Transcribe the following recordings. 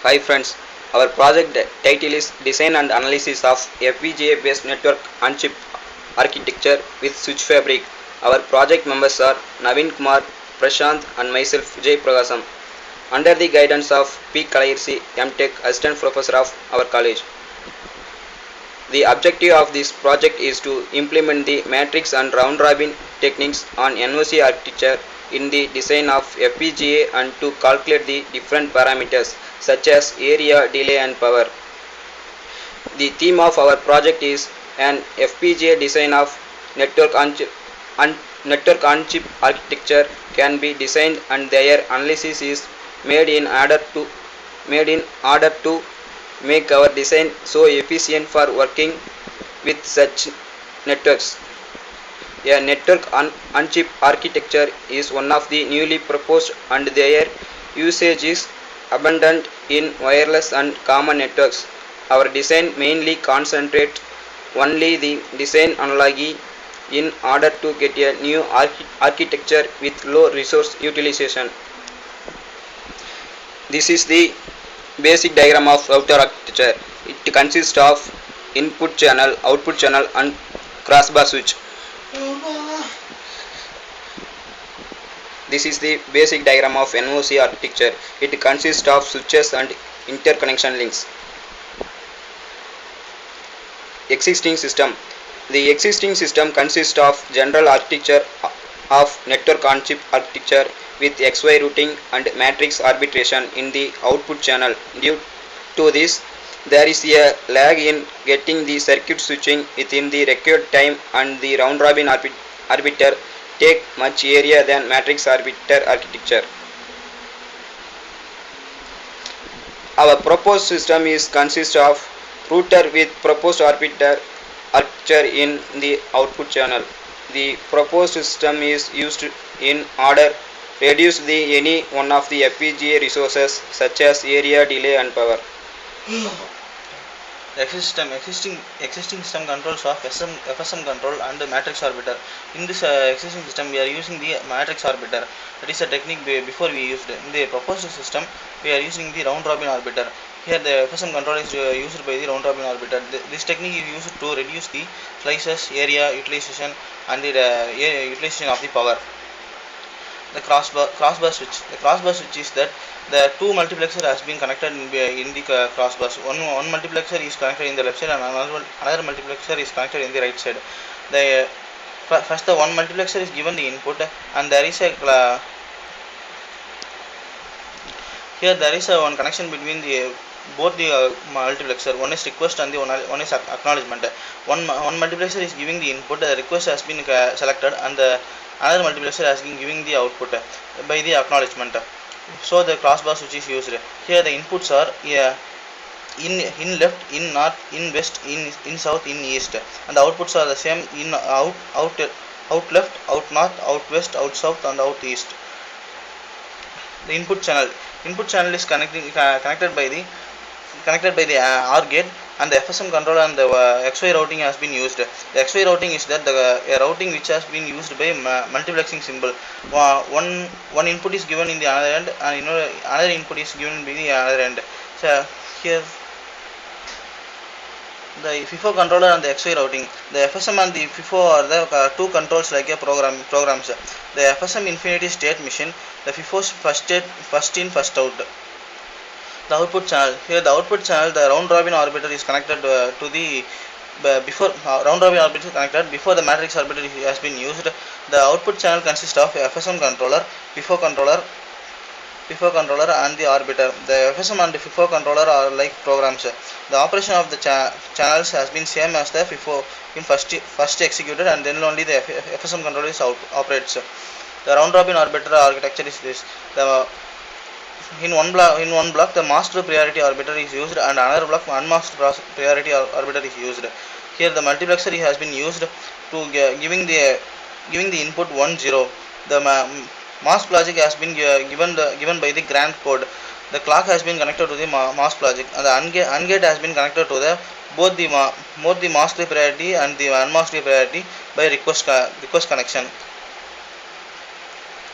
Hi friends, our project title is Design and Analysis of FPGA based network on chip architecture with switch fabric. Our project members are Navin Kumar, Prashant and myself Jay Prakasam under the guidance of P. Kalayirsi, M.Tech, Assistant Professor of our college. The objective of this project is to implement the matrix and round robin techniques on NOC architecture in the design of FPGA and to calculate the different parameters such as area, delay and power. The theme of our project is an FPGA design of network on chip, architecture can be designed and their analysis is made in order to make our design so efficient for working with such networks. A network on chip architecture is one of the newly proposed and their usage is abundant in wireless and common networks. Our design mainly concentrates only the design analogy in order to get a new architecture with low resource utilization. This is the basic diagram of router architecture. It consists of input channel, output channel and crossbar switch. This is the basic diagram of NOC architecture. It consists of switches and interconnection links. Existing system. The existing system consists of general architecture of network on chip architecture with XY routing and matrix arbitration in the output channel. Due to this, there is a lag in getting the circuit switching within the required time and the round robin arbiter take much area than matrix arbiter architecture. Our proposed system is consists of router with proposed arbiter architecture in the output channel. The proposed system is used in order reduce the any one of the FPGA resources such as area, delay and power. The existing system controls of FSM control and the matrix arbiter. In this existing system, we are using the matrix arbiter. That is a technique before we used. In the proposed system, we are using the round robin arbiter. Here, the FSM control is used by the round robin arbiter. This technique is used to reduce the slices, area utilization, and the utilization of the power. The crossbar switch. The crossbar switch is that the two multiplexer has been connected in the crossbars. One multiplexer is connected in the left side and another multiplexer is connected in the right side. The first the one multiplexer is given the input and there is a here there is a one connection between the both the multiplexer. One is request and the one is acknowledgement. One multiplexer is giving the input, the request has been selected and the another multiplexer has been giving the output by the acknowledgement. So the crossbar switch is used. Here the inputs are in left, in north, in west, in south, in east, and the outputs are the same in out left, out north, out west, out south, and out east. The input channel is connected by the OR gate, and the FSM controller and the XY routing has been used. The XY routing is that a routing which has been used by multiplexing symbol. One input is given in the other end and another input is given by the other end. So here the FIFO controller and the XY routing. The FSM and the FIFO are the two controls like a programs. The FSM infinity state machine. The FIFO first in first out. The output channel. Here the output channel, the round robin arbiter is connected to the before round robin arbiter is connected before the matrix arbiter has been used. The output channel consists of FSM controller, FIFO controller and the arbiter. The FSM and the FIFO controller are like programs. The operation of the channels has been same as the FIFO in first executed and then only the FSM controller is operates. The round robin arbiter architecture is this. In one block the masked priority arbiter is used and another block unmasked priority arbiter is used. Here the multiplexer has been used to giving the input 1 0. The mask logic has been given by the grant code. The clock has been connected to the mask logic and the AND gate has been connected to the both the masked priority and the unmasked priority by request connection.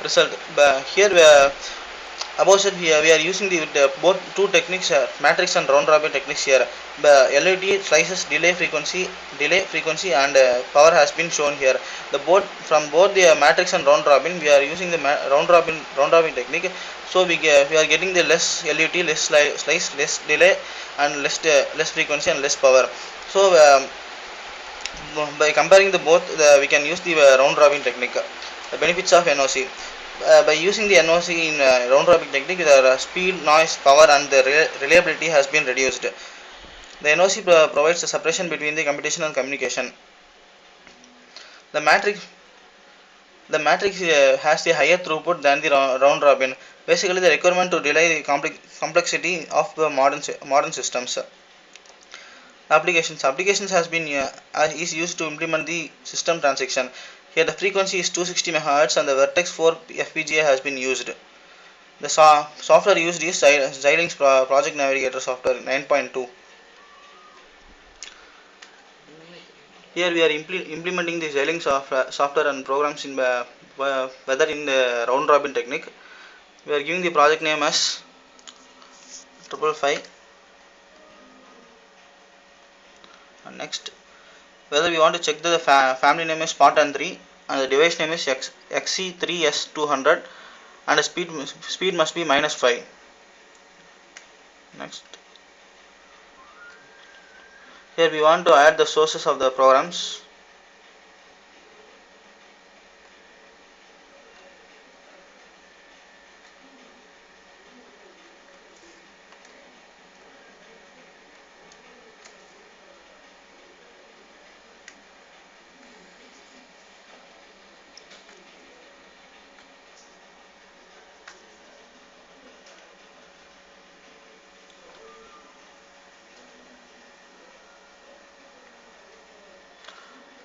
Result here Above said we are using the both two techniques, matrix and round robin techniques here. The LED slices delay frequency and power has been shown here. The both from both the matrix and round robin we are using the round robin technique. So we are getting the less LED, less slice, less delay, and less frequency and less power. So by comparing the both, we can use the round robin technique. The benefits of NOC. By using the NOC in round robin technique, the speed, noise, power, and the reliability has been reduced. The NOC provides a separation between the computation and communication. The matrix the matrix has the higher throughput than the round robin. Basically, the requirement to delay the complexity of the modern systems. Applications has been is used to implement the system transaction. Here the frequency is 260 MHz and the vertex 4 FPGA has been used. The software used is Xilinx Project Navigator software 9.2. Here we are implementing the Xilinx software and programs in whether in the round robin technique. We are giving the project name as 555. And next, whether we want to check the family name is Spartan 3 and the device name is XC3S200 and the speed must be -5. Next, here we want to add the sources of the programs.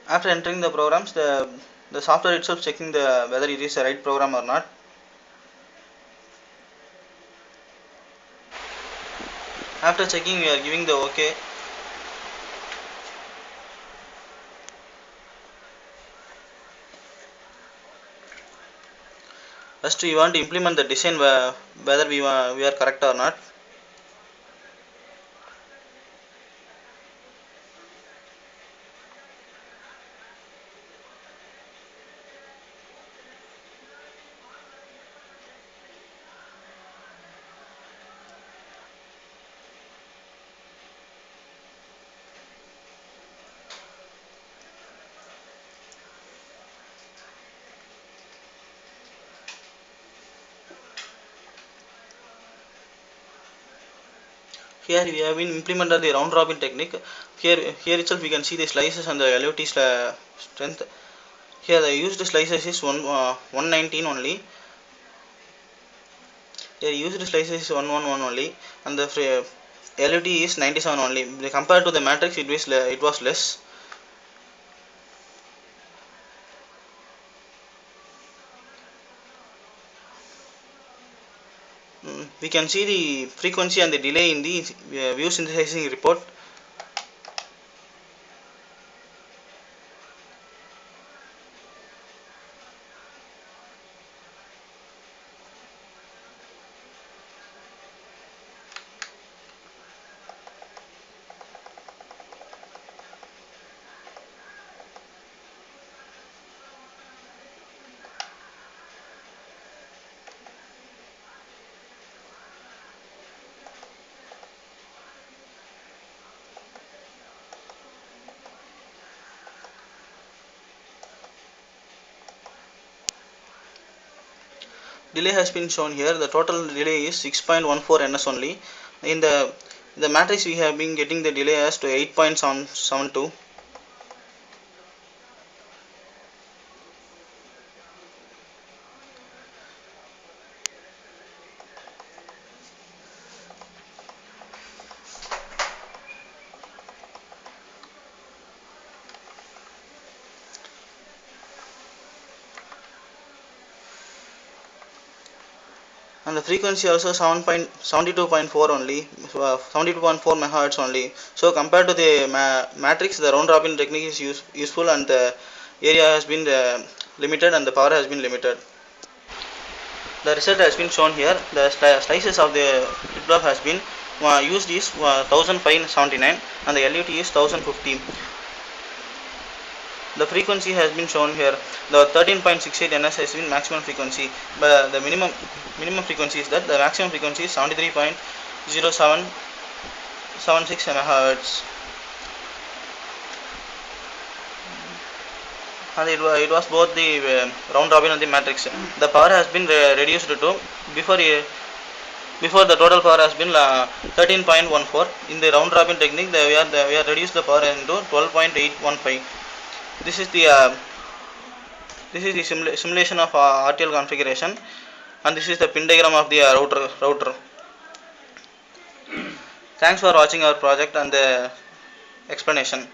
After entering the programs, the software itself checking the whether it is the right program or not. After checking, we are giving the OK. First, we want to implement the design whether we are correct or not. Here we have been implemented the round robin technique. Here itself we can see the slices and the LOT strength. Here the used slices is 119 only. Here used slices is 111 only, and the LOT is 97 only. Compared to the matrix, it was less. We can see the frequency and the delay in the view synthesizing report. Delay has been shown here. The total delay is 6.14 ns only. In the matrix we have been getting the delay as to 8.772. And the frequency also 72.4 only, 72.4 megahertz only. So compared to the matrix, the round robin technique is useful, and the area has been limited and the power has been limited. The result has been shown here. The slices of the flip-flop has been used is 1579 and the LUT is 1050. The frequency has been shown here. The 13.68 NS has been maximum frequency, but the minimum frequency is that the maximum frequency is 73.0776 MHz. And it was both the round robin and the matrix. The power has been reduced to before the total power has been 13.14. In the round robin technique, we are reduced the power into 12.815. This is the simulation of RTL configuration, and this is the pin diagram of the router. Thanks for watching our project and the explanation.